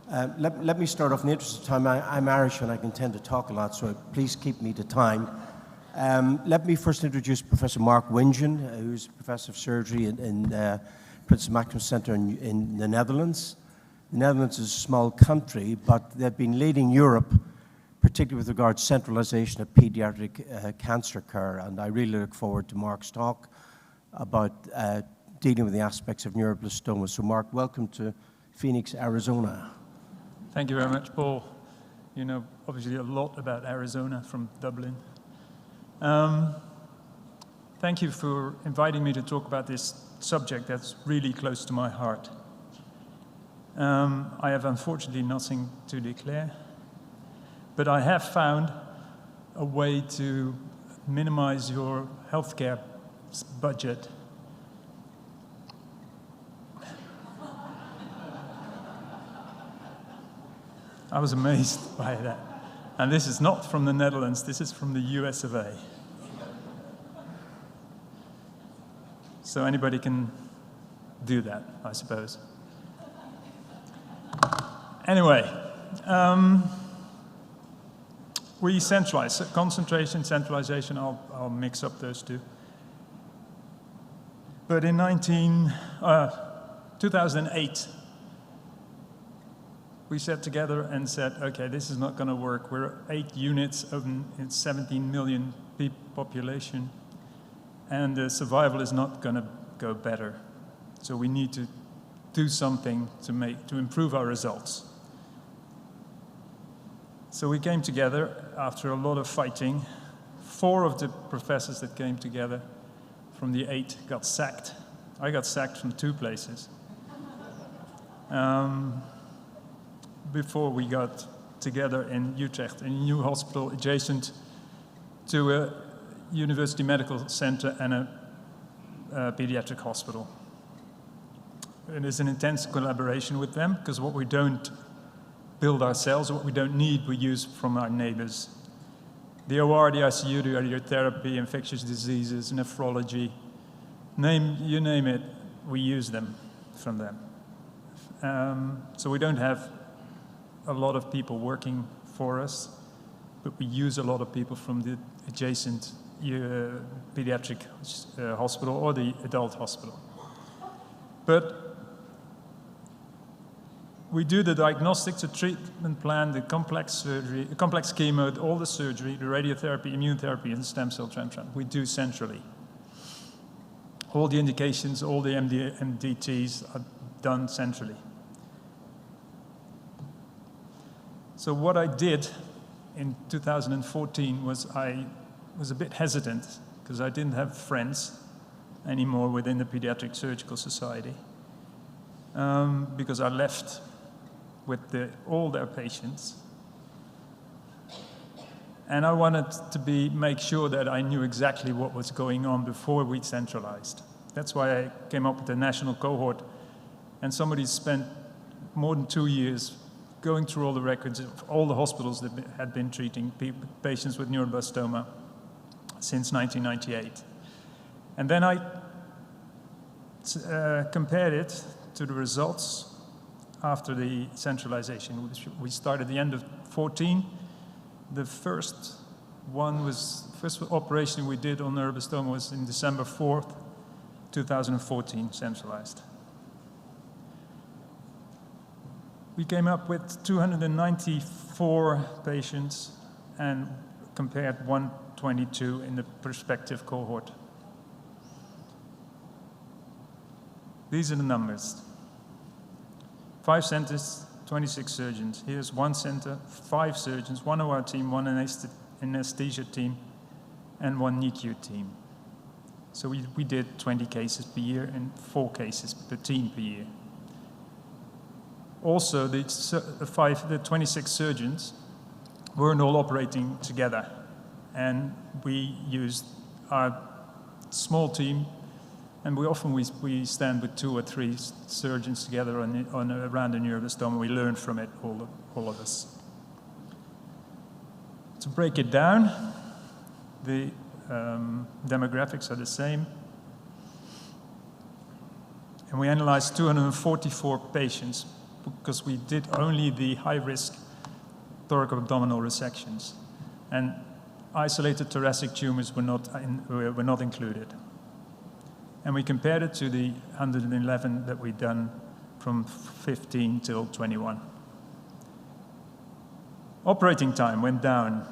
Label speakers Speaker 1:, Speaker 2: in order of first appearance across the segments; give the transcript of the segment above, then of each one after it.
Speaker 1: Let me start off in the interest of time. I'm Irish and I can tend to talk a lot, so please keep me to time. Let me first introduce Professor Mark Wingen, who's Professor of Surgery in Prince Maximus Center in the Netherlands. The Netherlands is a small country, but they've been leading Europe, particularly with regard to centralization of pediatric cancer care, and I really look forward to Mark's talk about dealing with the aspects of neuroblastoma. So Mark, welcome to Phoenix, Arizona.
Speaker 2: Thank you very much, Paul. You know, obviously a lot about Arizona from Dublin. Thank you for inviting me to talk about this subject that's really close to my heart. I have unfortunately nothing to declare, but I have found a way to minimize your healthcare budget. I was amazed by that. And this is not from the Netherlands, this is from the US of A. So anybody can do that, I suppose. Anyway, we centralize. Concentration, centralization, I'll mix up those two. But in 2008, we sat together and said, okay, this is not going to work. We're 8 units of a 17 million population, and the survival is not going to go better. So we need to do something to improve our results. So we came together after a lot of fighting. 4 of the professors that came together from the 8 got sacked. I got sacked from 2 places. Before we got together in Utrecht, in a new hospital adjacent to a university medical center and a pediatric hospital. It is an intense collaboration with them, because what we don't build ourselves, what we don't need, we use from our neighbors. The OR, the ICU, the radiotherapy, infectious diseases, nephrology, you name it, we use them from them. So we don't have a lot of people working for us, but we use a lot of people from the adjacent pediatric hospital or the adult hospital. But we do the diagnostics, the treatment plan, the complex surgery, the complex chemo, all the surgery, the radiotherapy, immune therapy, and stem cell transplant. We do centrally. All the indications, all the MDTs are done centrally. So what I did in 2014 was I was a bit hesitant because I didn't have friends anymore within the Pediatric Surgical Society because I left with all their patients. And I wanted to make sure that I knew exactly what was going on before we centralized. That's why I came up with the national cohort, and somebody spent more than 2 years going through all the records of all the hospitals that had been treating patients with neuroblastoma since 1998. And then I compared it to the results after the centralization, which we started at the end of 2014. The first operation we did on neuroblastoma was in December 4th, 2014, centralized. We came up with 294 patients and compared 122 in the prospective cohort. These are the numbers. 5 centers, 26 surgeons. Here's 1 center, 5 surgeons, 1 OR team, 1 anesthesia team, and 1 NICU team. So we did 20 cases per year and 4 cases per team per year. Also, the 26 surgeons weren't all operating together, and we used our small team, and we stand with 2 or 3 surgeons together around the neuroblastoma. We learn from it, all of us. To break it down, the demographics are the same. And we analyzed 244 patients because we did only the high-risk thoracoabdominal resections, and isolated thoracic tumors were not included. And we compared it to the 111 that we'd done from 15 till 21. Operating time went down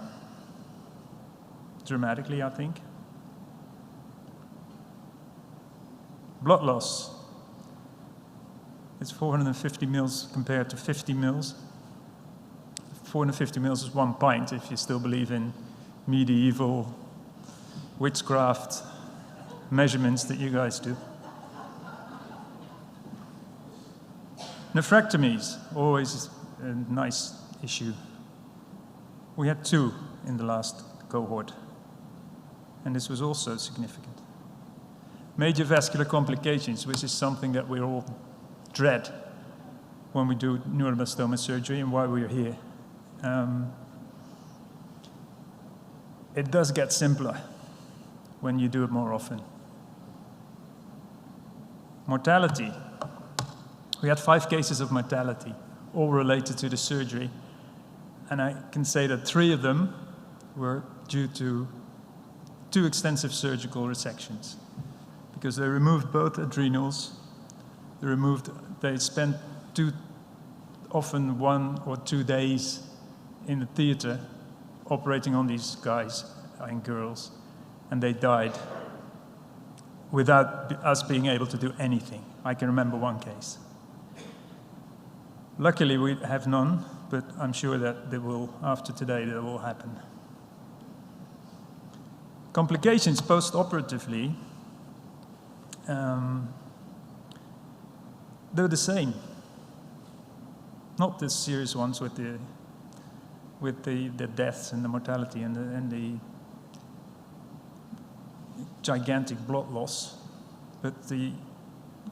Speaker 2: dramatically, I think. Blood loss. It's 450 mils compared to 50 mils. 450 mils is 1 pint, if you still believe in medieval witchcraft measurements that you guys do. Nephrectomies, always a nice issue. We had 2 in the last cohort, and this was also significant. Major vascular complications, which is something that we all dread when we do neuroblastoma surgery and why we're here. It does get simpler when you do it more often. Mortality. We had 5 cases of mortality, all related to the surgery. And I can say that 3 of them were due to 2 extensive surgical resections, because they removed both adrenals. They spent often 1 or 2 days in the theater operating on these guys and girls, and they died without us being able to do anything. I can remember 1 case. Luckily, we have none, but I'm sure that they will, after today, that will happen. Complications post-operatively, they're the same. Not the serious ones with the deaths and the mortality and the gigantic blood loss, but the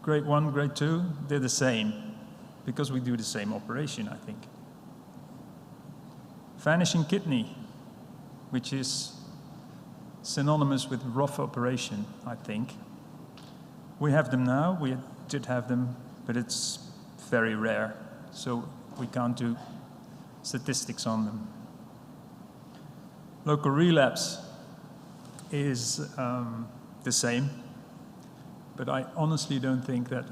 Speaker 2: grade 1, grade 2, they're the same, because we do the same operation, I think. Vanishing kidney, which is synonymous with rough operation, I think. We have them now, we did have them, but it's very rare, so we can't do statistics on them. Local relapse is the same, but I honestly don't think that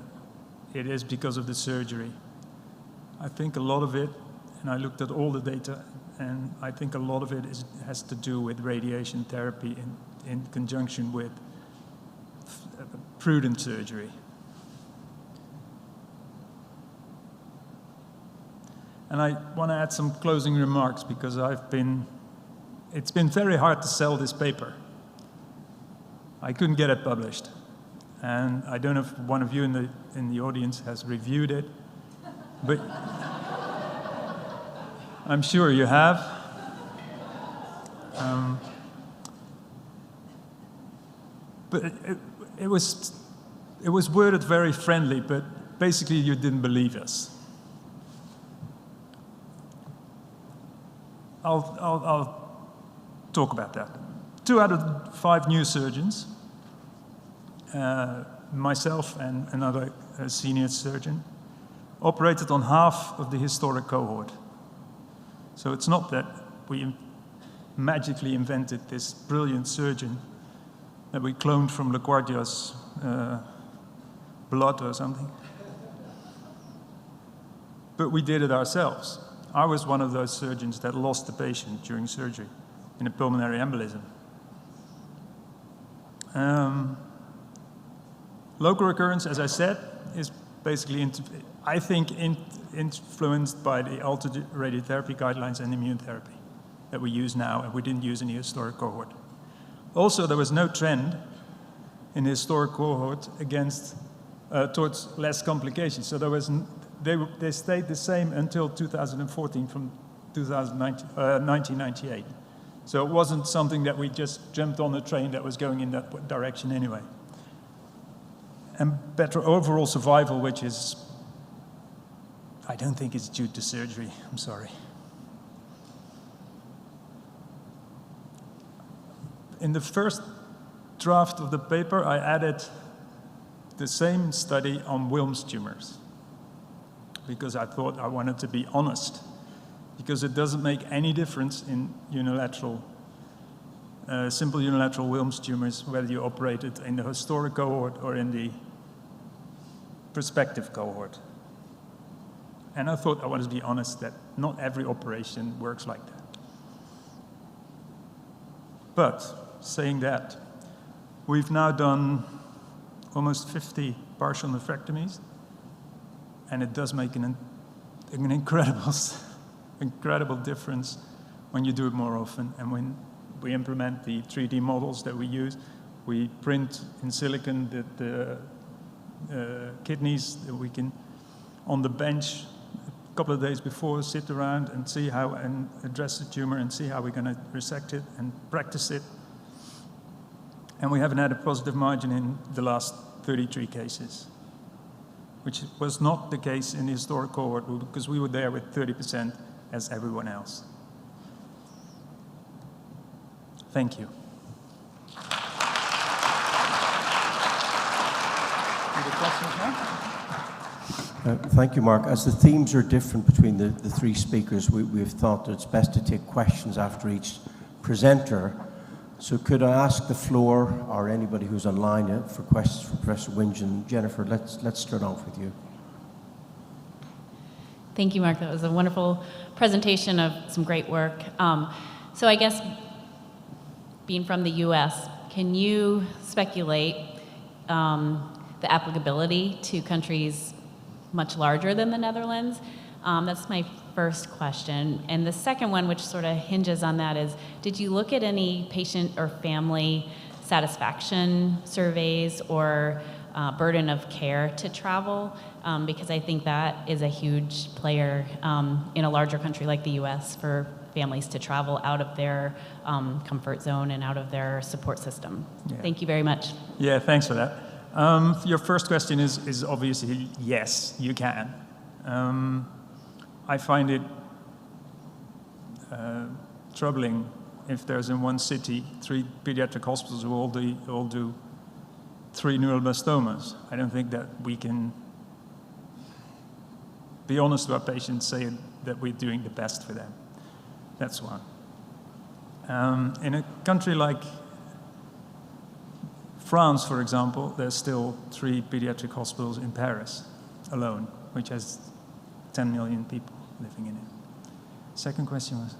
Speaker 2: it is because of the surgery. I think a lot of it, and I looked at all the data, and I think a lot of it has to do with radiation therapy in conjunction with prudent surgery. And I want to add some closing remarks, because it's been very hard to sell this paper. I couldn't get it published. And I don't know if one of you in the audience has reviewed it, but I'm sure you have. But it was worded very friendly, but basically you didn't believe us. I'll talk about that. 2 out of 5 new surgeons, myself and another senior surgeon, operated on half of the historic cohort. So it's not that we magically invented this brilliant surgeon that we cloned from LaGuardia's blood or something. But we did it ourselves. I was one of those surgeons that lost the patient during surgery in a pulmonary embolism. Local recurrence, as I said, is basically, I think, influenced by the altered radiotherapy guidelines and immune therapy that we use now, and we didn't use in the historic cohort. Also, there was no trend in the historic cohort towards less complications. So they stayed the same until 2014 from 1998. So it wasn't something that we just jumped on a train that was going in that direction anyway. And better overall survival, which is, I don't think it's due to surgery, I'm sorry. In the first draft of the paper, I added the same study on Wilms tumors. because I thought I wanted to be honest, because it doesn't make any difference in unilateral, simple unilateral Wilms tumors, whether you operate it in the historic cohort or in the prospective cohort. And I thought I wanted to be honest that not every operation works like that. But saying that, we've now done almost 50 partial nephrectomies, and it does make an incredible difference when you do it more often. And when we implement the 3D models that we use, we print in silicon the kidneys that we can, on the bench, a couple of days before, sit around and see how, and address the tumor and see how we're going to resect it and practice it. And we haven't had a positive margin in the last 33 cases, which was not the case in the historic cohort because we were there with 30% as everyone else. Thank you. Any questions now?
Speaker 1: Thank you, Mark. As the themes are different between the three speakers, we've thought that it's best to take questions after each presenter. So could I ask the floor, or anybody who's online, for questions for Professor Wingen? Jennifer, let's start off with you.
Speaker 3: Thank you, Mark. That was a wonderful presentation of some great work. So I guess, being from the U.S., can you speculate the applicability to countries much larger than the Netherlands? That's my first question. And the second one, which sort of hinges on that, is did you look at any patient or family satisfaction surveys or burden of care to travel? Because I think that is a huge player in a larger country like the US for families to travel out of their comfort zone and out of their support system. Yeah. Thank you very much.
Speaker 2: Yeah, thanks for that. Your first question is obviously yes, you can. I find it troubling if there's in one city 3 pediatric hospitals who all do 3 neuroblastomas. I don't think that we can be honest to our patients, say that we're doing the best for them. That's one. In a country like France, for example, there's still 3 pediatric hospitals in Paris alone, which has 10 million people living in it. Second question was?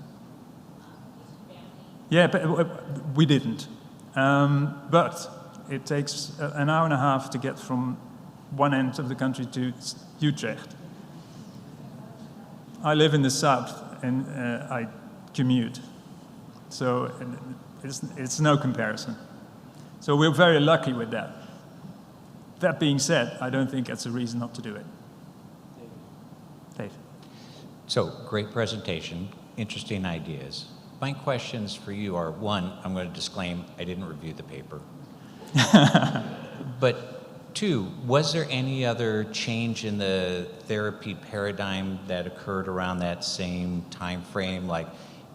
Speaker 2: Yeah, but we didn't. But it takes an hour and a half to get from one end of the country to Utrecht. I live in the south and I commute. So it's no comparison. So we're very lucky with that. That being said, I don't think that's a reason not to do it. Dave.
Speaker 4: So, great presentation, interesting ideas. My questions for you are, one, I'm going to disclaim I didn't review the paper. But 2, was there any other change in the therapy paradigm that occurred around that same time frame, like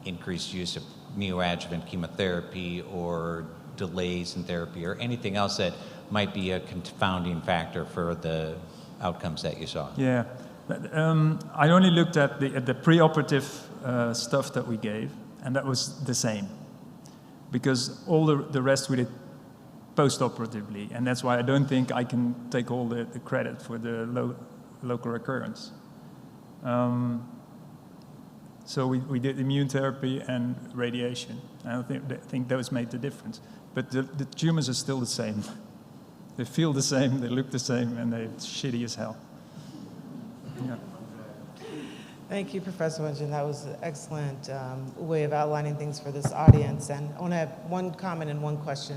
Speaker 4: increased use of neoadjuvant chemotherapy or delays in therapy or anything else that might be a confounding factor for the outcomes that you saw?
Speaker 2: Yeah, I only looked at the preoperative stuff that we gave, and that was the same, because all the rest we did post-operatively, and that's why I don't think I can take all the credit for the local recurrence. So we did immune therapy and radiation. I don't think those made the difference. But the tumors are still the same. They feel the same, they look the same, and they're shitty as hell. Yeah.
Speaker 5: Thank you, Professor Wingen. That was an excellent way of outlining things for this audience. And I want to have one comment and one question.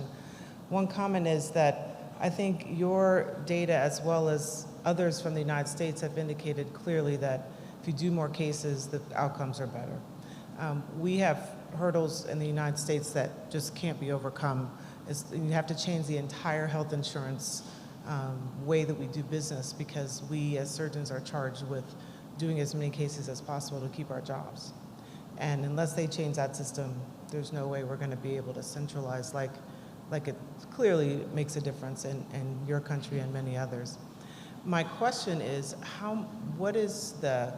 Speaker 5: One comment is that I think your data, as well as others from the United States, have indicated clearly that if you do more cases, the outcomes are better. We have hurdles in the United States that just can't be overcome. You have to change the entire health insurance way that we do business, because we as surgeons are charged with doing as many cases as possible to keep our jobs. And unless they change that system, there's no way we're going to be able to centralize like it clearly makes a difference in your country and many others. My question is, what is the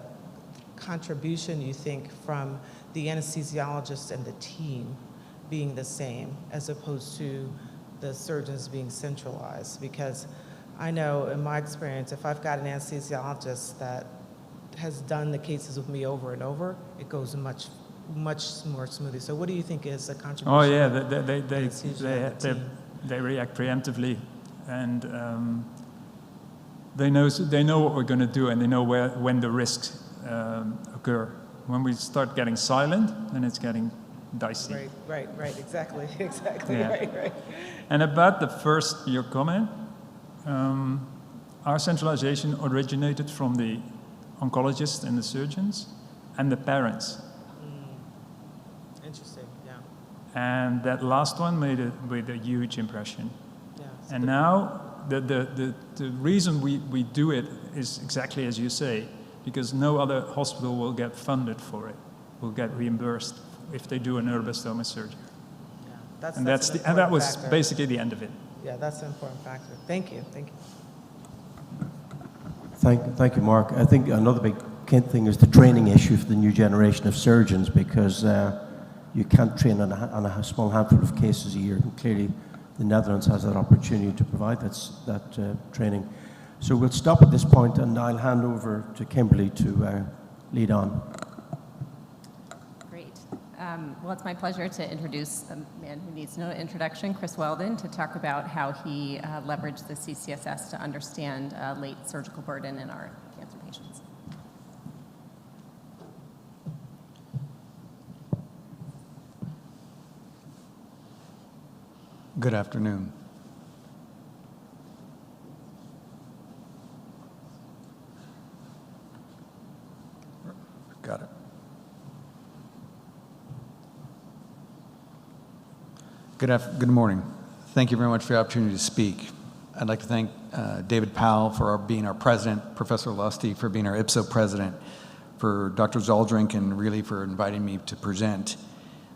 Speaker 5: contribution you think from the anesthesiologist and the team being the same as opposed to the surgeons being centralized? Because I know in my experience, if I've got an anesthesiologist that has done the cases with me over and over, it goes much more smoothly. So what do you think is the contribution?
Speaker 2: Oh yeah, they react preemptively, and they know what we're going to do, and they know when the risks occur. When we start getting silent, then it's getting dicey.
Speaker 5: Right, exactly,
Speaker 2: Yeah.
Speaker 5: right.
Speaker 2: And about your comment, our centralization originated from the oncologists and the surgeons and the parents.
Speaker 5: Interesting, yeah.
Speaker 2: And that last one made a huge impression.
Speaker 5: Yeah.
Speaker 2: And now the reason we do it is exactly as you say, because no other hospital will get funded for it, will get reimbursed if they do a neuroblastoma surgery.
Speaker 5: Yeah.
Speaker 2: And
Speaker 5: that's
Speaker 2: that was
Speaker 5: factor.
Speaker 2: basically the end of it.
Speaker 5: Yeah, that's an important factor. Thank you.
Speaker 1: Thank you, Mark. I think another big thing is the training issue for the new generation of surgeons, because you can't train on a small handful of cases a year. And clearly, the Netherlands has that opportunity to provide that training. So we'll stop at this point, and I'll hand over to Kimberly to lead on.
Speaker 6: Great. Well, it's my pleasure to introduce a man who needs no introduction, Chris Weldon, to talk about how he leveraged the CCSS to understand late surgical burden in our cancer patients.
Speaker 7: Good afternoon. Got it. Good morning. Thank you very much for the opportunity to speak. I'd like to thank David Powell for being our president, Professor Lusty for being our IPSO president, for Dr. Zoldrink and really for inviting me to present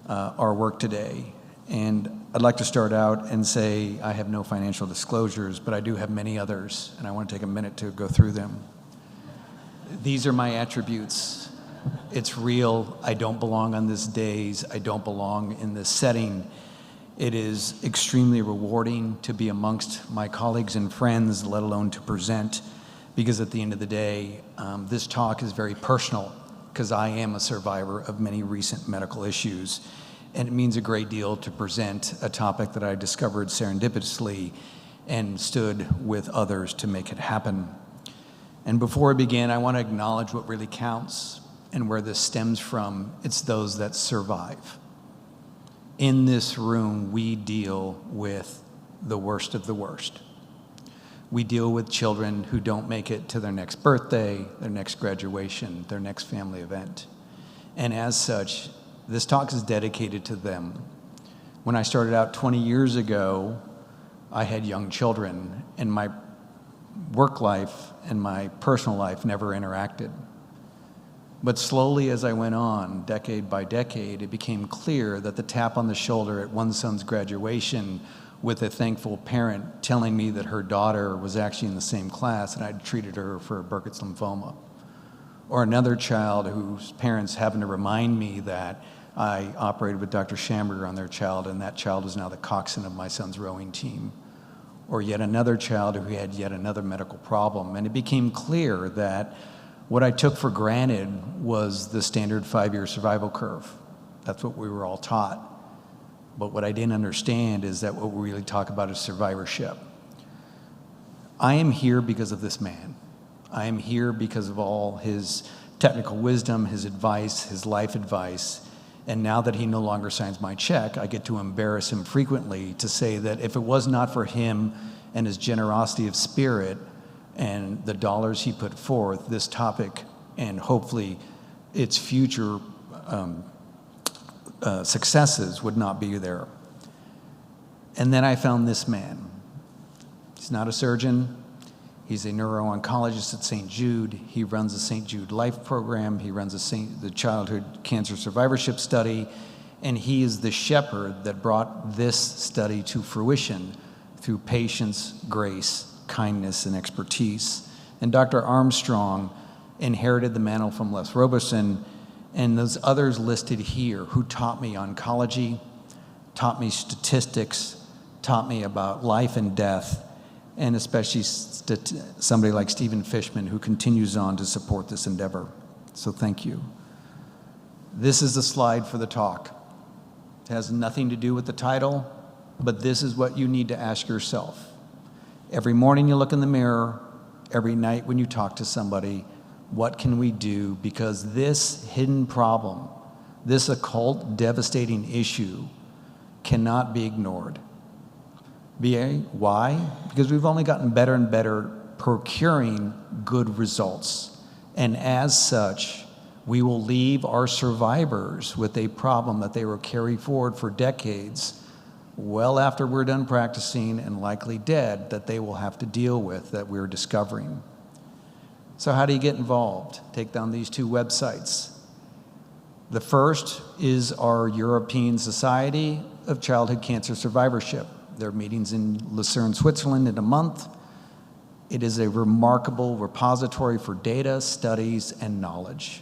Speaker 7: our work today. And I'd like to start out and say I have no financial disclosures, but I do have many others, and I want to take a minute to go through them. These are my attributes. It's real. I don't belong on this days. I don't belong in this setting. It is extremely rewarding to be amongst my colleagues and friends, let alone to present, because at the end of the day, this talk is very personal, because I am a survivor of many recent medical issues. And it means a great deal to present a topic that I discovered serendipitously and stood with others to make it happen. And before I begin, I want to acknowledge what really counts and where this stems from. It's those that survive. In this room, we deal with the worst of the worst. We deal with children who don't make it to their next birthday, their next graduation, their next family event. And as such, this talk is dedicated to them. When I started out 20 years ago, I had young children, and my work life and my personal life never interacted. But slowly as I went on, decade by decade, it became clear that the tap on the shoulder at one son's graduation with a thankful parent telling me that her daughter was actually in the same class and I'd treated her for Burkitt's lymphoma. Or another child whose parents happened to remind me that I operated with Dr. Schamberger on their child, and that child is now the coxswain of my son's rowing team. Or yet another child who had yet another medical problem. And it became clear that what I took for granted was the standard 5-year survival curve. That's what we were all taught. But what I didn't understand is that what we really talk about is survivorship. I am here because of this man. I am here because of all his technical wisdom, his advice, his life advice. And now that he no longer signs my check, I get to embarrass him frequently to say that if it was not for him and his generosity of spirit and the dollars he put forth, this topic and hopefully its future successes would not be there. And then I found this man. He's not a surgeon. He's a neuro-oncologist at St. Jude. He runs the St. Jude Life Program. He runs the Childhood Cancer Survivorship Study. And he is the shepherd that brought this study to fruition through patience, grace, kindness, and expertise. And Dr. Armstrong inherited the mantle from Les Roberson and those others listed here who taught me oncology, taught me statistics, taught me about life and death, and especially somebody like Stephen Fishman, who continues on to support this endeavor. So thank you. This is the slide for the talk. It has nothing to do with the title, but this is what you need to ask yourself. Every morning you look in the mirror, every night when you talk to somebody, what can we do? Because this hidden problem, this occult devastating issue, cannot be ignored. Why? Because we've only gotten better and better procuring good results. And as such, we will leave our survivors with a problem that they will carry forward for decades, well after we're done practicing and likely dead, that they will have to deal with, that we're discovering. So how do you get involved? Take down these two websites. The first is our European Society of Childhood Cancer Survivorship. There are meetings in Lucerne, Switzerland in a month. It is a remarkable repository for data, studies, and knowledge.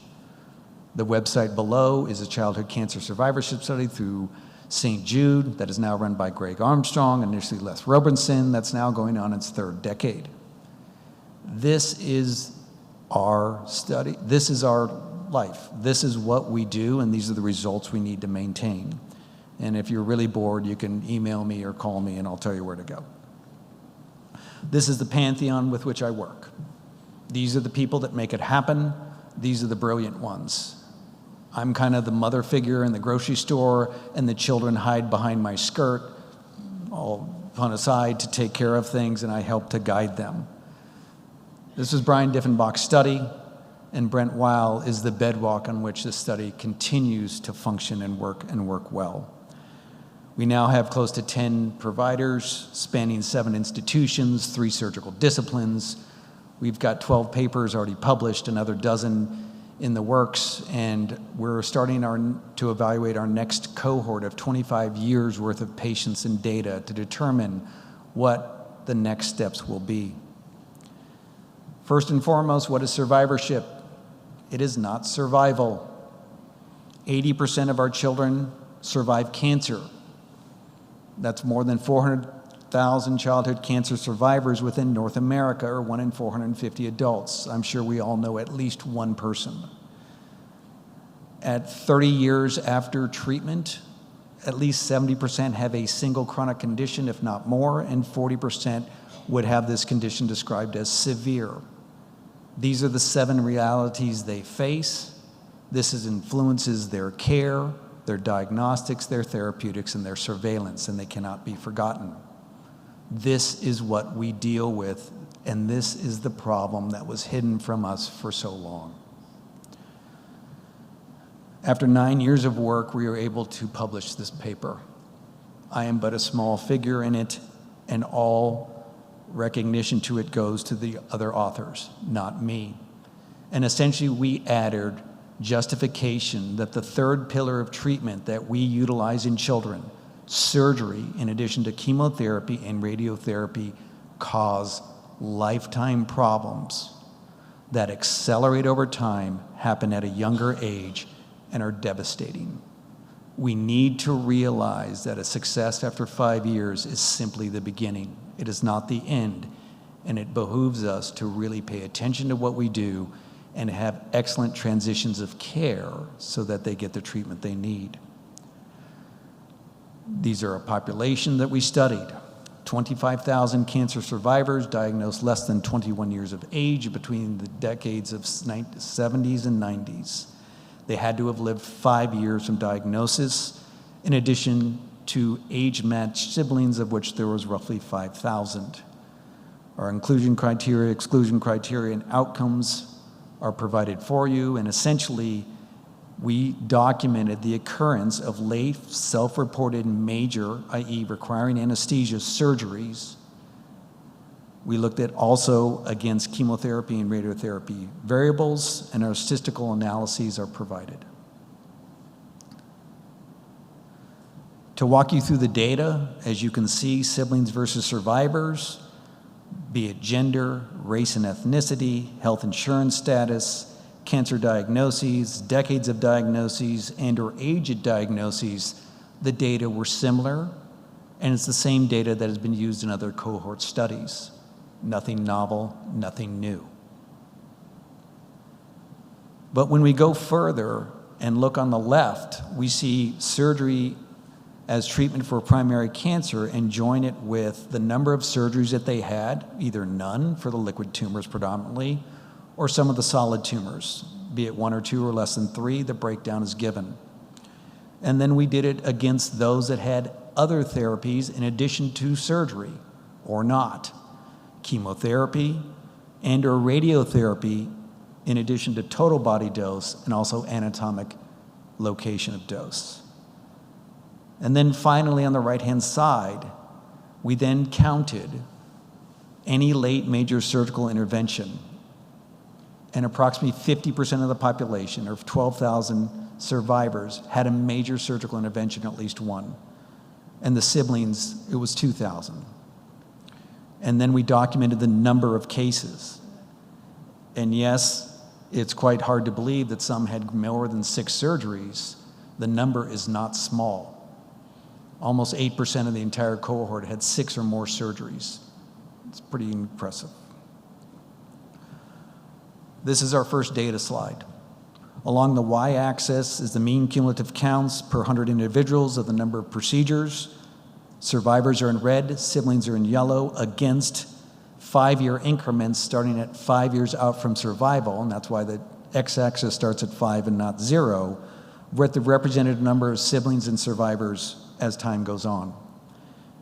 Speaker 7: The website below is a childhood cancer survivorship study through St. Jude that is now run by Greg Armstrong, initially Les Roberson, that's now going on its third decade. This is our study. This is our life. This is what we do, and these are the results we need to maintain. And if you're really bored, you can email me or call me, and I'll tell you where to go. This is the pantheon with which I work. These are the people that make it happen. These are the brilliant ones. I'm kind of the mother figure in the grocery store, and the children hide behind my skirt, all on a side to take care of things, and I help to guide them. This is Brian Diffenbach's study, and Brent Weil is the bedrock on which this study continues to function and work well. We now have close to 10 providers spanning 7 institutions, 3 surgical disciplines. We've got 12 papers already published, another dozen in the works, and we're starting to evaluate our next cohort of 25 years worth of patients and data to determine what the next steps will be. First and foremost, what is survivorship? It is not survival. 80% of our children survive cancer. That's more than 400,000 childhood cancer survivors within North America, or 1 in 450 adults. I'm sure we all know at least one person. At 30 years after treatment, at least 70% have a single chronic condition, if not more, and 40% would have this condition described as severe. These are the 7 realities they face. This influences their care, their diagnostics, their therapeutics, and their surveillance, and they cannot be forgotten. This is what we deal with, and this is the problem that was hidden from us for so long. After 9 years of work, we were able to publish this paper. I am but a small figure in it, and all recognition to it goes to the other authors, not me. And essentially, we added justification that the third pillar of treatment that we utilize in children, surgery, in addition to chemotherapy and radiotherapy, cause lifetime problems that accelerate over time, happen at a younger age, and are devastating. We need to realize that a success after 5 years is simply the beginning. It is not the end, and it behooves us to really pay attention to what we do and have excellent transitions of care so that they get the treatment they need. These are a population that we studied. 25,000 cancer survivors diagnosed less than 21 years of age between the decades of 70s and 90s. They had to have lived 5 years from diagnosis, in addition to age-matched siblings, of which there was roughly 5,000. Our inclusion criteria, exclusion criteria, and outcomes are provided for you, and essentially, we documented the occurrence of late self-reported major, i.e. requiring anesthesia surgeries. We looked at also against chemotherapy and radiotherapy variables, and our statistical analyses are provided. To walk you through the data, as you can see, siblings versus survivors, be it gender, race and ethnicity, health insurance status, cancer diagnoses, decades of diagnoses, and or age of diagnoses, the data were similar, and it's the same data that has been used in other cohort studies. Nothing novel, nothing new. But when we go further and look on the left, we see surgery as treatment for primary cancer and join it with the number of surgeries that they had, either none for the liquid tumors predominantly, or some of the solid tumors, be it 1 or 2 or less than 3, the breakdown is given. And then we did it against those that had other therapies in addition to surgery, or not. Chemotherapy and or radiotherapy in addition to total body dose and also anatomic location of dose. And then finally on the right-hand side, we then counted any late major surgical intervention. And approximately 50% of the population, or 12,000 survivors, had a major surgical intervention, at least one. And the siblings, it was 2,000. And then we documented the number of cases. And yes, it's quite hard to believe that some had more than 6 surgeries. The number is not small. Almost 8% of the entire cohort had 6 or more surgeries. It's pretty impressive. This is our first data slide. Along the y-axis is the mean cumulative counts per 100 individuals of the number of procedures. Survivors are in red, siblings are in yellow, against 5-year increments starting at 5 years out from survival, and that's why the x-axis starts at 5 and not 0, with the representative number of siblings and survivors as time goes on.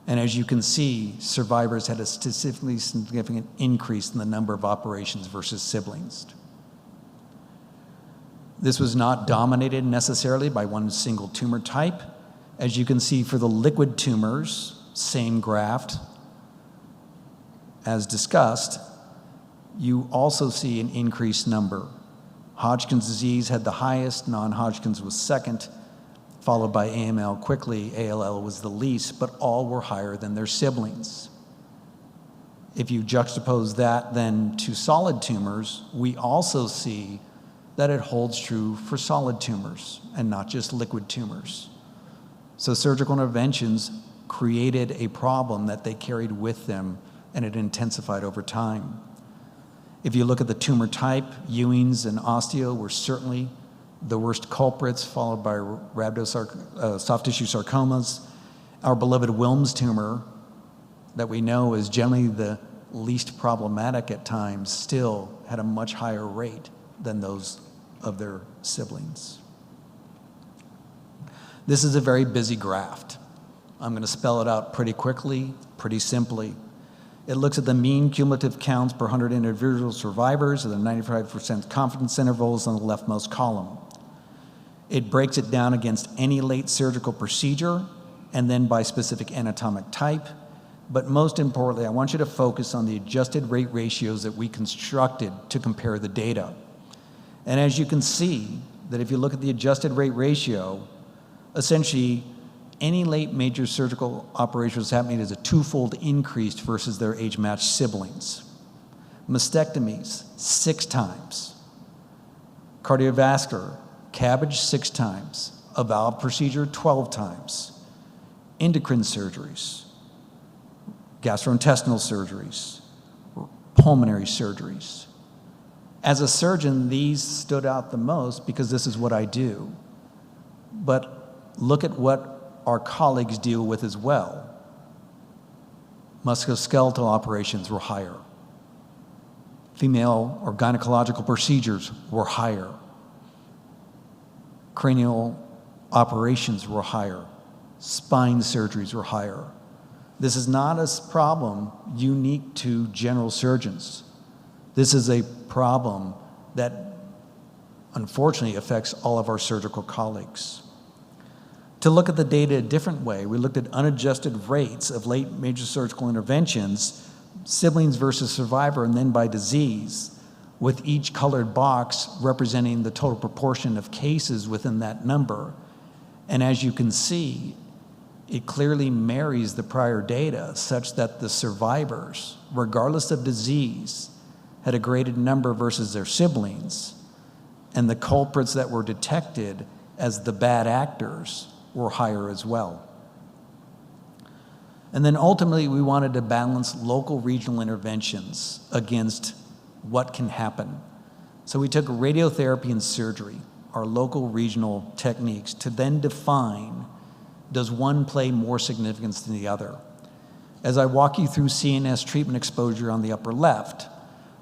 Speaker 7: And as you can see, survivors had a statistically significant increase in the number of operations versus siblings. This was not dominated necessarily by one single tumor type. As you can see for the liquid tumors, same graph as discussed, you also see an increased number. Hodgkin's disease had the highest, non-Hodgkin's was second, followed by AML quickly, ALL was the least, but all were higher than their siblings. If you juxtapose that then to solid tumors, we also see that it holds true for solid tumors and not just liquid tumors. So surgical interventions created a problem that they carried with them, and it intensified over time. If you look at the tumor type, Ewing's and osteo were certainly the worst culprits, followed by soft tissue sarcomas. Our beloved Wilms tumor, that we know is generally the least problematic at times, still had a much higher rate than those of their siblings. This is a very busy graph. I'm going to spell it out pretty quickly, pretty simply. It looks at the mean cumulative counts per 100 individual survivors of the 95% confidence intervals on the leftmost column. It breaks it down against any late surgical procedure and then by specific anatomic type. But most importantly, I want you to focus on the adjusted rate ratios that we constructed to compare the data. And as you can see, that if you look at the adjusted rate ratio, essentially any late major surgical operation was happening as a 2-fold increase versus their age-matched siblings. Mastectomies, 6 times. Cardiovascular, CABG, 6 times. A valve procedure, 12 times. Endocrine surgeries, gastrointestinal surgeries, pulmonary surgeries. As a surgeon, these stood out the most because this is what I do. But look at what our colleagues deal with as well. Musculoskeletal operations were higher. Female or gynecological procedures were higher. Cranial operations were higher. Spine surgeries were higher. This is not a problem unique to general surgeons. This is a problem that unfortunately affects all of our surgical colleagues. To look at the data a different way, we looked at unadjusted rates of late major surgical interventions, siblings versus survivor, and then by disease, with each colored box representing the total proportion of cases within that number. And as you can see, it clearly marries the prior data such that the survivors, regardless of disease, had a graded number versus their siblings, and the culprits that were detected as the bad actors were higher as well. And then ultimately, we wanted to balance local regional interventions against what can happen. So we took radiotherapy and surgery, our local regional techniques, to then define, does one play more significance than the other? As I walk you through CNS treatment exposure on the upper left,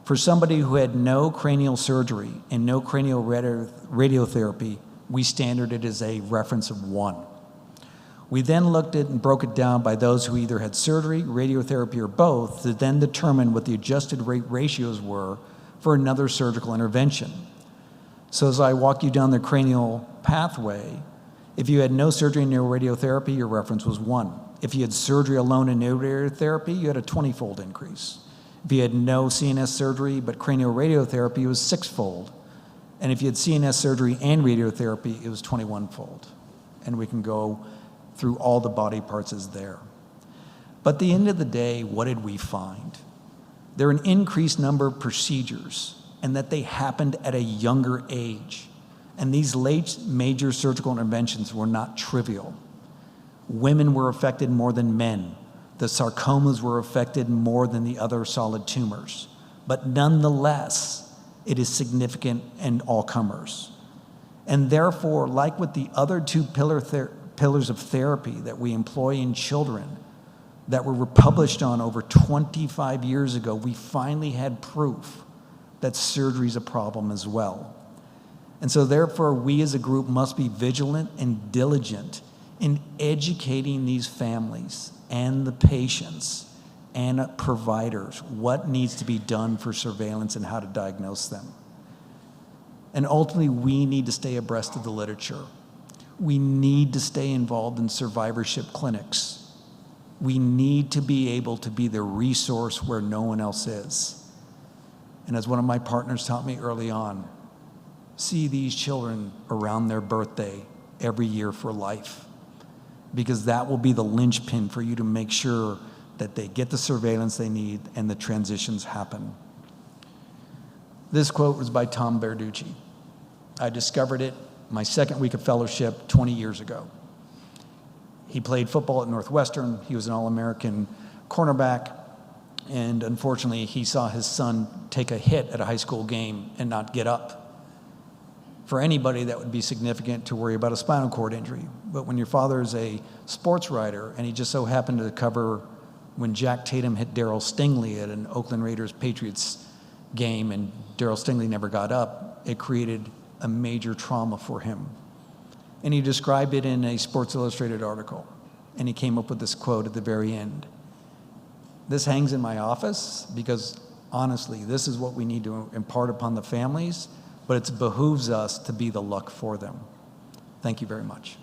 Speaker 7: for somebody who had no cranial surgery and no cranial radiotherapy, we standarded as a reference of 1. We then looked at and broke it down by those who either had surgery, radiotherapy, or both to then determine what the adjusted rate ratios were for another surgical intervention. So as I walk you down the cranial pathway, if you had no surgery and no radiotherapy, your reference was 1. If you had surgery alone and no radiotherapy, you had a 20-fold increase. If you had no CNS surgery but cranial radiotherapy, it was 6-fold. And if you had CNS surgery and radiotherapy, it was 21-fold. And we can go through all the body parts as there. But at the end of the day, what did we find? There are an increased number of procedures, and that they happened at a younger age. And these late major surgical interventions were not trivial. Women were affected more than men. The sarcomas were affected more than the other solid tumors. But nonetheless, it is significant in all comers. And therefore, like with the other two pillars of therapy that we employ in children that were published on over 25 years ago, we finally had proof that surgery is a problem as well. And so therefore, we as a group must be vigilant and diligent in educating these families and the patients and providers what needs to be done for surveillance and how to diagnose them. And ultimately, we need to stay abreast of the literature. We need to stay involved in survivorship clinics. We need to be able to be the resource where no one else is. And as one of my partners taught me early on, see these children around their birthday every year for life, because that will be the linchpin for you to make sure that they get the surveillance they need and the transitions happen. This quote was by Tom Verducci. I discovered it my second week of fellowship 20 years ago. He played football at Northwestern. He was an All-American cornerback. And unfortunately, he saw his son take a hit at a high school game and not get up. For anybody, that would be significant to worry about a spinal cord injury. But when your father is a sports writer, and he just so happened to cover when Jack Tatum hit Darryl Stingley at an Oakland Raiders-Patriots game, and Darryl Stingley never got up, it created a major trauma for him. And he described it in a Sports Illustrated article. And he came up with this quote at the very end. This hangs in my office because, honestly, this is what we need to impart upon the families, but it behooves us to be the luck for them. Thank you very much.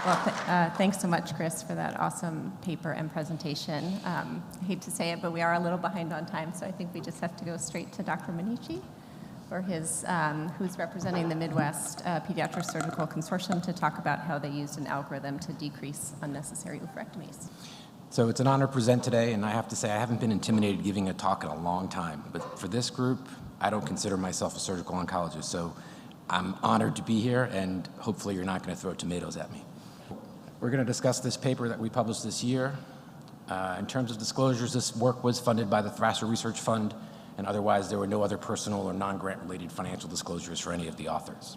Speaker 6: Well, thanks so much, Chris, for that awesome paper and presentation. I hate to say it, but we are a little behind on time, so I think we just have to go straight to Dr. Manici for his, who's representing the Midwest Pediatric Surgical Consortium to talk about how they used an algorithm to decrease unnecessary oophorectomies.
Speaker 8: So it's an honor to present today, and I have to say I haven't been intimidated giving a talk in a long time, but for this group, I don't consider myself a surgical oncologist, so I'm honored to be here, and hopefully you're not going to throw tomatoes at me. We're going to discuss this paper that we published this year. In terms of disclosures, this work was funded by the Thrasher Research Fund, and otherwise there were no other personal or non-grant related financial disclosures for any of the authors.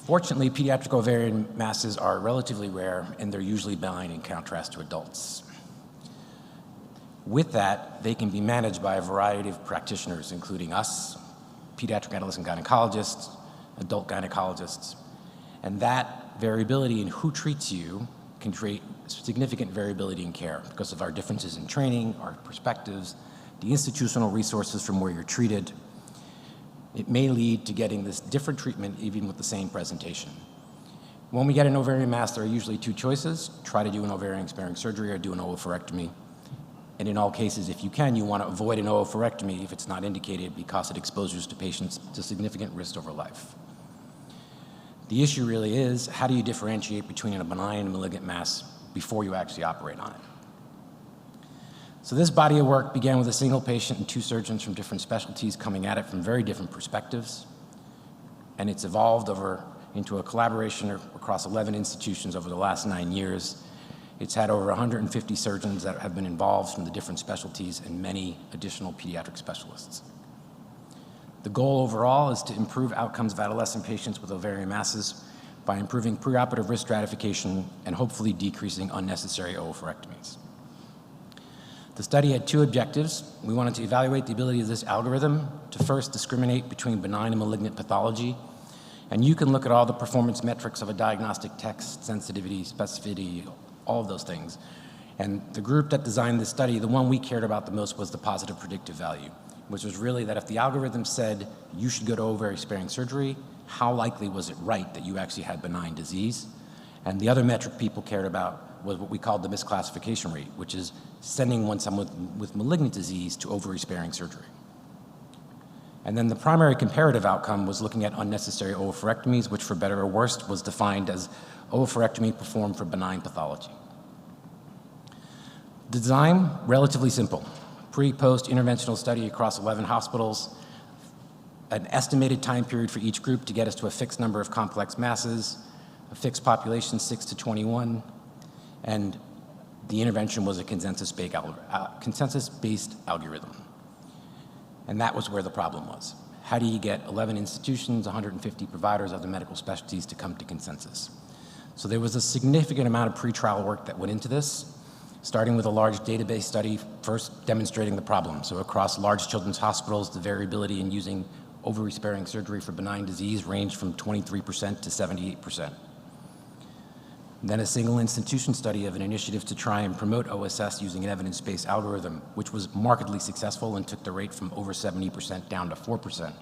Speaker 8: Fortunately, pediatric ovarian masses are relatively rare, and they're usually benign in contrast to adults. With that, they can be managed by a variety of practitioners, including us, pediatric adolescent gynecologists, adult gynecologists, and that variability in who treats you can create significant variability in care because of our differences in training, our perspectives, the institutional resources from where you're treated. It may lead to getting this different treatment even with the same presentation. When we get an ovarian mass, there are usually two choices: try to do an ovarian-sparing surgery or do an oophorectomy. And in all cases, if you can, you want to avoid an oophorectomy if it's not indicated because it exposes to patients to significant risk over life. The issue really is, how do you differentiate between a benign and malignant mass before you actually operate on it? So this body of work began with a single patient and 2 surgeons from different specialties coming at it from very different perspectives. And it's evolved into a collaboration across 11 institutions over the last 9 years. It's had over 150 surgeons that have been involved from the different specialties and many additional pediatric specialists. The goal overall is to improve outcomes of adolescent patients with ovarian masses by improving preoperative risk stratification and hopefully decreasing unnecessary oophorectomies. The study had 2 objectives. We wanted to evaluate the ability of this algorithm to first discriminate between benign and malignant pathology. And you can look at all the performance metrics of a diagnostic test, sensitivity, specificity, all of those things. And the group that designed this study, the one we cared about the most was the positive predictive value, which was really that if the algorithm said you should go to ovary-sparing surgery, how likely was it right that you actually had benign disease? And the other metric people cared about was what we called the misclassification rate, which is sending someone with malignant disease to ovary-sparing surgery. And then the primary comparative outcome was looking at unnecessary oophorectomies, which for better or worse was defined as oophorectomy performed for benign pathology. The design, relatively simple. Pre-post interventional study across 11 hospitals, an estimated time period for each group to get us to a fixed number of complex masses, a fixed population 6 to 21, and the intervention was a consensus-based algorithm. And that was where the problem was. How do you get 11 institutions, 150 providers of the medical specialties to come to consensus? So there was a significant amount of pretrial work that went into this, starting with a large database study, first demonstrating the problem. So across large children's hospitals, the variability in using ovary-sparing surgery for benign disease ranged from 23% to 78%. Then a single institution study of an initiative to try and promote OSS using an evidence-based algorithm, which was markedly successful and took the rate from over 70% down to 4%.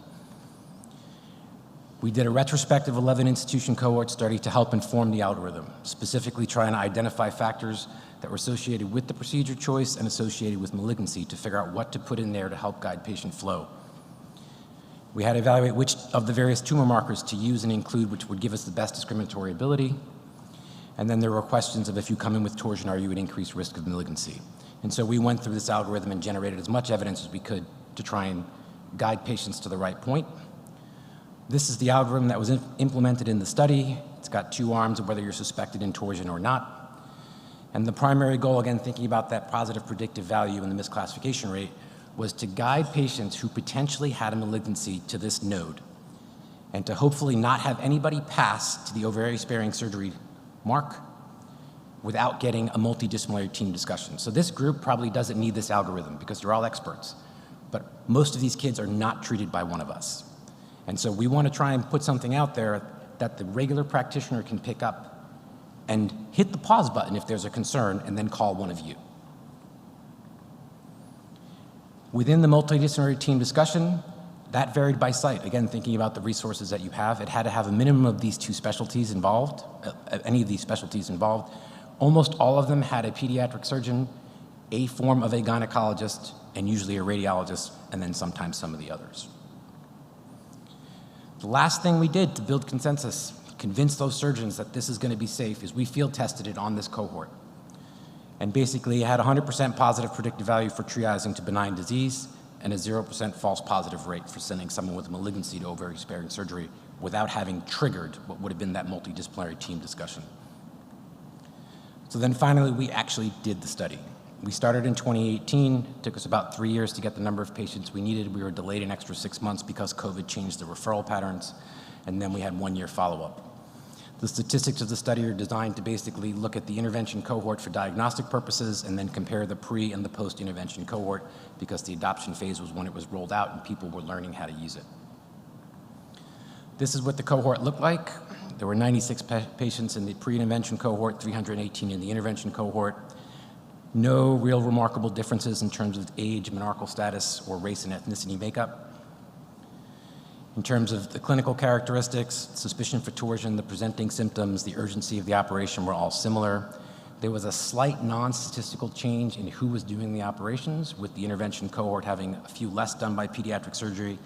Speaker 8: We did a retrospective 11 institution cohort study to help inform the algorithm, specifically trying to identify factors that were associated with the procedure choice and associated with malignancy to figure out what to put in there to help guide patient flow. We had to evaluate which of the various tumor markers to use and include, which would give us the best discriminatory ability. And then there were questions of if you come in with torsion, are you at increased risk of malignancy? And so we went through this algorithm and generated as much evidence as we could to try and guide patients to the right point. This is the algorithm that was implemented in the study. It's got 2 arms of whether you're suspected in torsion or not. And the primary goal, again, thinking about that positive predictive value and the misclassification rate, was to guide patients who potentially had a malignancy to this node and to hopefully not have anybody pass to the ovary-sparing surgery mark without getting a multidisciplinary team discussion. So this group probably doesn't need this algorithm because they're all experts, but most of these kids are not treated by one of us. And so we want to try and put something out there that the regular practitioner can pick up and hit the pause button if there's a concern and then call one of you. Within the multidisciplinary team discussion, that varied by site. Again, thinking about the resources that you have, it had to have a minimum of these 2 specialties involved, any of these specialties involved. Almost all of them had a pediatric surgeon, a form of a gynecologist, and usually a radiologist, and then sometimes some of the others. The last thing we did to build consensus, convince those surgeons that this is going to be safe, is we field tested it on this cohort. And basically it had 100% positive predictive value for triaging to benign disease, and a 0% false positive rate for sending someone with malignancy to ovary-sparing surgery without having triggered what would have been that multidisciplinary team discussion. So then finally, we actually did the study. We started in 2018, it took us about 3 years to get the number of patients we needed. We were delayed an extra 6 months because COVID changed the referral patterns, and then we had 1 year follow-up. The statistics of the study are designed to basically look at the intervention cohort for diagnostic purposes and then compare the pre and the post-intervention cohort because the adoption phase was when it was rolled out and people were learning how to use it. This is what the cohort looked like. There were 96 patients in the pre-intervention cohort, 318 in the intervention cohort. No real remarkable differences in terms of age, menarchal status, or race and ethnicity makeup. In terms of the clinical characteristics, suspicion for torsion, the presenting symptoms, the urgency of the operation were all similar. There was a slight non-statistical change in who was doing the operations, with the intervention cohort having a few less done by pediatric surgery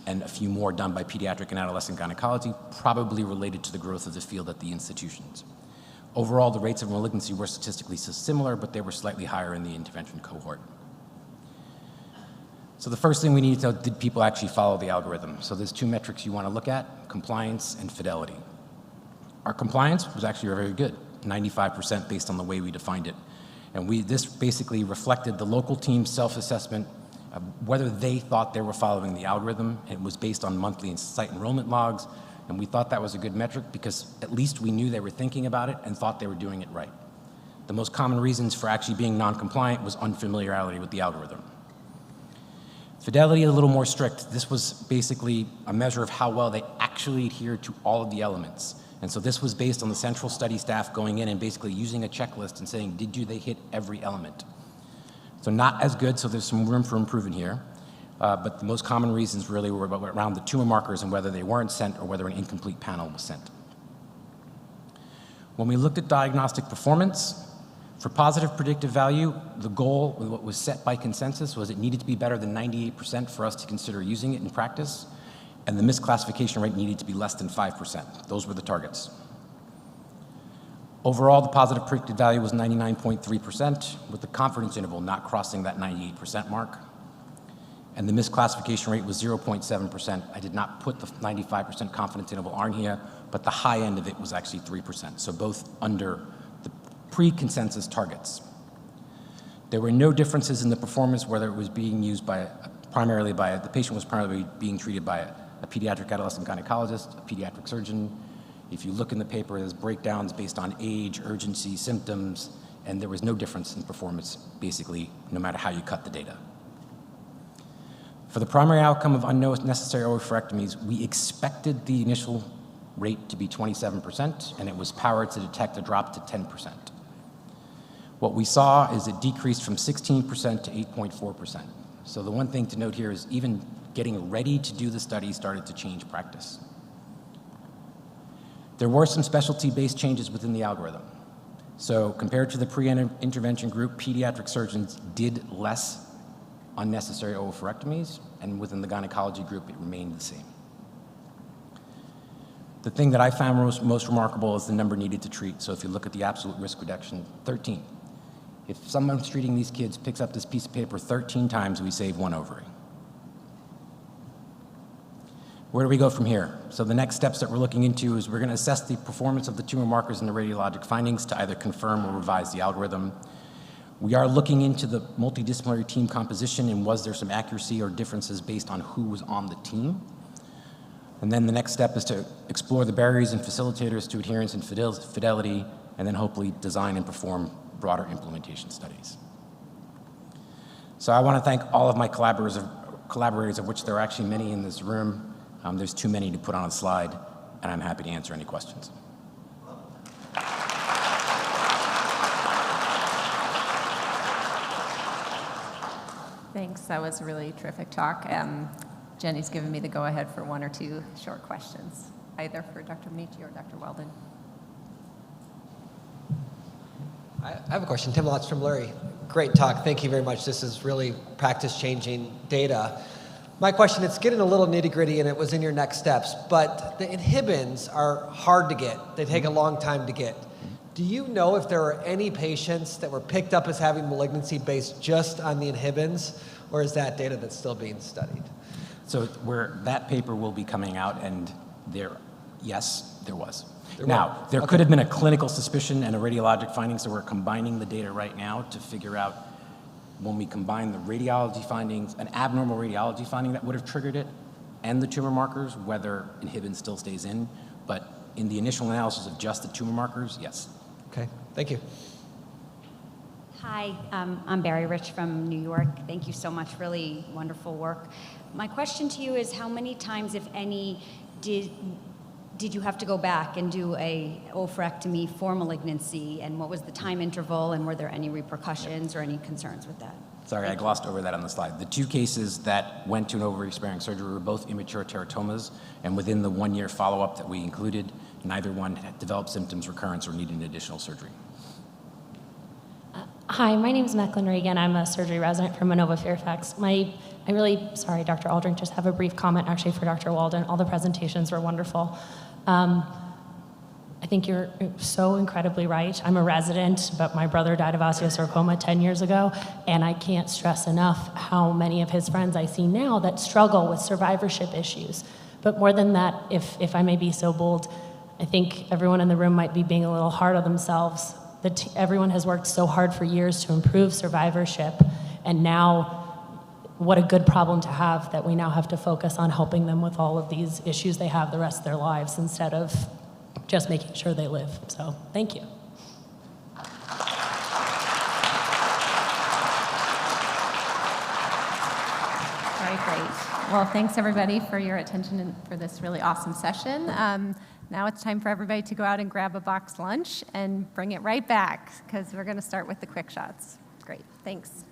Speaker 8: and a few more done by pediatric and adolescent gynecology, probably related to the growth of the field at the institutions. Overall, the rates of malignancy were statistically similar, but they were slightly higher in the intervention cohort. So the first thing we need to know, did people actually follow the algorithm? So there's two metrics you want to look at, compliance and fidelity. Our compliance was actually very good, 95% based on the way we defined it. And this basically reflected the local team's self-assessment of whether they thought they were following the algorithm. It was based on monthly site enrollment logs, and we thought that was a good metric because at least we knew they were thinking about it and thought they were doing it right. The most common reasons for actually being non-compliant was unfamiliarity with the algorithm. Fidelity is a little more strict. This was basically a measure of how well they actually adhered to all of the elements. And so this was based on the central study staff going in and basically using a checklist and saying, they hit every element? So not as good, so there's some room for improvement here. But the most common reasons really were around the tumor markers and whether they weren't sent or whether an incomplete panel was sent. When we looked at diagnostic performance, for positive predictive value, the goal, what was set by consensus, was it needed to be better than 98% for us to consider using it in practice, and the misclassification rate needed to be less than 5%. Those were the targets. Overall, the positive predictive value was 99.3%, with the confidence interval not crossing that 98% mark. And the misclassification rate was 0.7%. I did not put the 95% confidence interval on here, but the high end of it was actually 3%, so both under the pre-consensus targets. There were no differences in the performance, whether it was being used the patient was primarily being treated by a pediatric adolescent gynecologist, a pediatric surgeon. If you look in the paper, there's breakdowns based on age, urgency, symptoms, and there was no difference in performance, basically, no matter how you cut the data. For the primary outcome of unnecessary oophorectomies, we expected the initial rate to be 27%, and it was powered to detect a drop to 10%. What we saw is it decreased from 16% to 8.4%. So the one thing to note here is even getting ready to do the study started to change practice. There were some specialty-based changes within the algorithm. So compared to the pre-intervention group, pediatric surgeons did less unnecessary oophorectomies, and within the gynecology group, it remained the same. The thing that I found most remarkable is the number needed to treat. So if you look at the absolute risk reduction, 13. If someone who's treating these kids picks up this piece of paper 13 times, we save one ovary. Where do we go from here? So the next steps that we're looking into is we're going to assess the performance of the tumor markers and the radiologic findings to either confirm or revise the algorithm. We are looking into the multidisciplinary team composition and was there some accuracy or differences based on who was on the team. And then the next step is to explore the barriers and facilitators to adherence and fidelity, and then hopefully design and perform broader implementation studies. So I want to thank all of my collaborators, of which there are actually many in this room. There's too many to put on a slide, and I'm happy to answer any questions.
Speaker 6: Thanks, that was a really terrific talk. Jenny's given me the go-ahead for one or two short questions, either for Dr. Benici or Dr. Weldon.
Speaker 9: I have a question. Tim Lotz from Lurie. Great talk. Thank you very much. This is really practice-changing data. My question, it's getting a little nitty-gritty, and it was in your next steps, but the inhibins are hard to get. They take a long time to get. Do you know if there are any patients that were picked up as having malignancy based just on the inhibins, or is that data that's still being studied?
Speaker 8: So that paper will be coming out, and yes, there was. Now, there could have been a clinical suspicion and a radiologic finding, so we're combining the data right now to figure out when we combine the radiology findings, an abnormal radiology finding that would have triggered it, and the tumor markers, whether inhibin still stays in. But in the initial analysis of just the tumor markers, yes.
Speaker 9: Okay, thank you.
Speaker 10: Hi, I'm Barry Rich from New York. Thank you so much, really wonderful work. My question to you is how many times, if any, did you have to go back and do a oophorectomy for malignancy, and what was the time interval, and were there any repercussions or any concerns with that?
Speaker 8: Sorry, I glossed over that on the slide. The two cases that went to an ovary-sparing surgery were both immature teratomas, and within the 1-year follow-up that we included, neither one had developed symptoms, recurrence, or needed additional surgery.
Speaker 11: Hi, my name is Macklin Regan. I'm a surgery resident from Inova Fairfax. My I really, sorry, Dr. Aldrin, just have a brief comment actually for Dr. Walden. All the presentations were wonderful. I think you're so incredibly right. I'm a resident, but my brother died of osteosarcoma 10 years ago, and I can't stress enough how many of his friends I see now that struggle with survivorship issues. But more than that, if I may be so bold, I think everyone in the room might be being a little hard on themselves. Everyone has worked so hard for years to improve survivorship, and now what a good problem to have that we now have to focus on helping them with all of these issues they have the rest of their lives instead of just making sure they live. So thank you.
Speaker 6: All right, great. Well, thanks everybody for your attention and for this really awesome session. Now it's time for everybody to go out and grab a box lunch and bring it right back because we're going to start with the quick shots. Great, thanks.